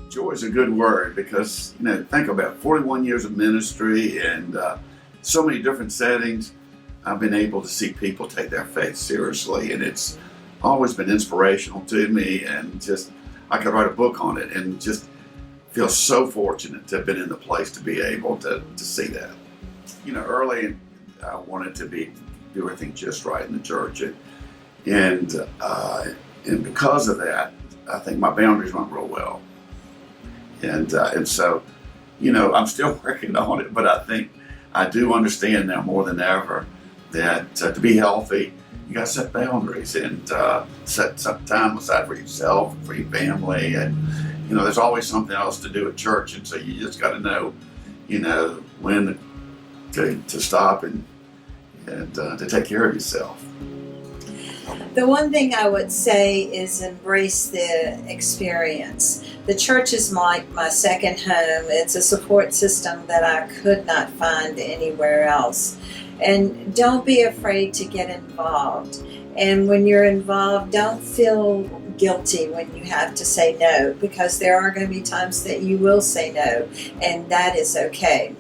Joy is a good word because, think about 41 years of ministry and so many different settings. I've been able to see people take their faith seriously, and it's always been inspirational to me, and just I could write a book on it and just feel so fortunate to have been in the place to be able to see that. Early I wanted to do everything just right in the church, and because of that, I think my boundaries weren't real well. And so, I'm still working on it, but I think I do understand now more than ever that to be healthy, you got to set boundaries and set some time aside for yourself, for your family, and there's always something else to do at church, and so you just got to know, when to stop and to take care of yourself. The one thing I would say is embrace the experience. The church is like my second home. It's a support system that I could not find anywhere else. And don't be afraid to get involved. And when you're involved, don't feel guilty when you have to say no, because there are going to be times that you will say no, and that is okay.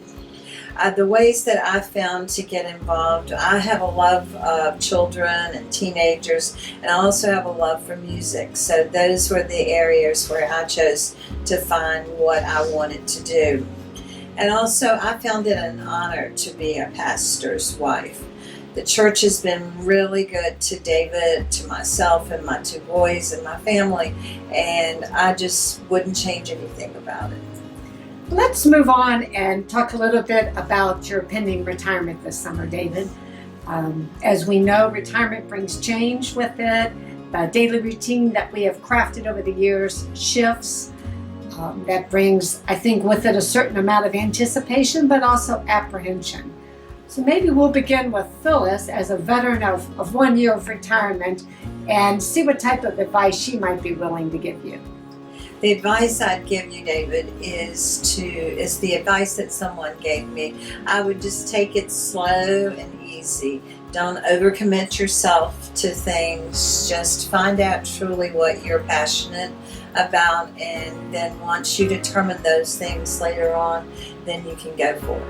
The ways that I've found to get involved, I have a love of children and teenagers, and I also have a love for music. So those were the areas where I chose to find what I wanted to do. And also I found it an honor to be a pastor's wife. The church has been really good to David, to myself and my two boys and my family, and I just wouldn't change anything about it. Let's move on and talk a little bit about your pending retirement this summer, David. As we know, retirement brings change with it. The daily routine that we have crafted over the years shifts. That brings, I think, with it a certain amount of anticipation, but also apprehension. So maybe we'll begin with Phyllis as a veteran of 1 year of retirement and see what type of advice she might be willing to give you. The advice I'd give you, David, is the advice that someone gave me. I would just take it slow and easy. Don't overcommit yourself to things. Just find out truly what you're passionate about, and then once you determine those things later on, then you can go for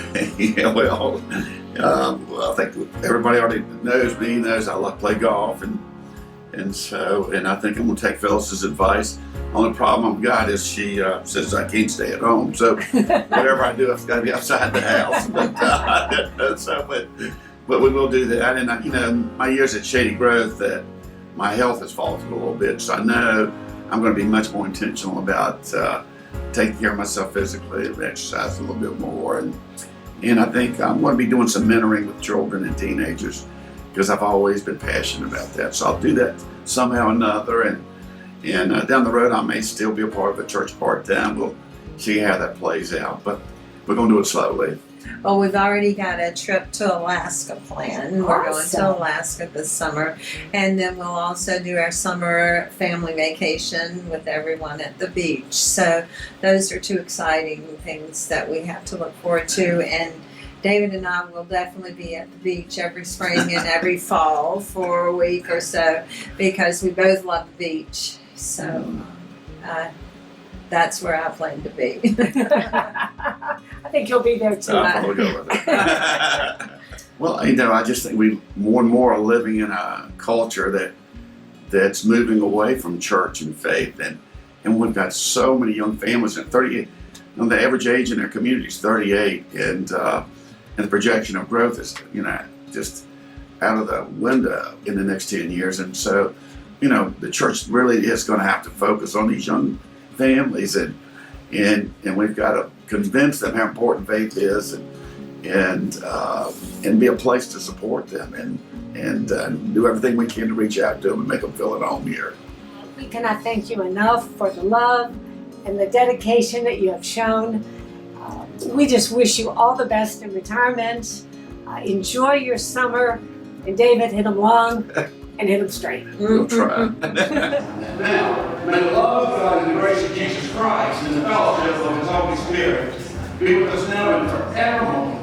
it. Yeah, well, I think everybody already knows I love to play golf, and I think I'm going to take Phyllis's advice. Only problem I've got is she says I can't stay at home, so whatever I do, I've got to be outside the house. But we will do that. And my years at Shady Grove, that my health has faltered a little bit, so I know I'm going to be much more intentional about taking care of myself physically and exercising a little bit more. And I think I'm going to be doing some mentoring with children and teenagers, because I've always been passionate about that. So I'll do that somehow or another, and down the road I may still be a part of the church part-time. We'll see how that plays out, but we're going to do it slowly. Well, we've already got a trip to Alaska planned. We're going to Alaska this summer, and then we'll also do our summer family vacation with everyone at the beach. So those are two exciting things that we have to look forward to, and David and I will definitely be at the beach every spring and every fall for a week or so, because we both love the beach. So that's where I plan to be. I think you'll be there too. We'll go with it. Well, I just think we more and more are living in a culture that's moving away from church and faith, and we've got so many young families at 38. The average age in our community is 38, and the projection of growth is just out of the window in the next 10 years. And so the church really is going to have to focus on these young families, and we've got to convince them how important faith is, and be a place to support them, and do everything we can to reach out to them and make them feel at home here. We cannot thank you enough for the love and the dedication that you have shown. We just wish you all the best in retirement. Enjoy your summer, and David, hit them long and hit them straight. We'll try. Now, may the love of God and the grace of Jesus Christ and the fellowship of His Holy Spirit be with us now and forevermore.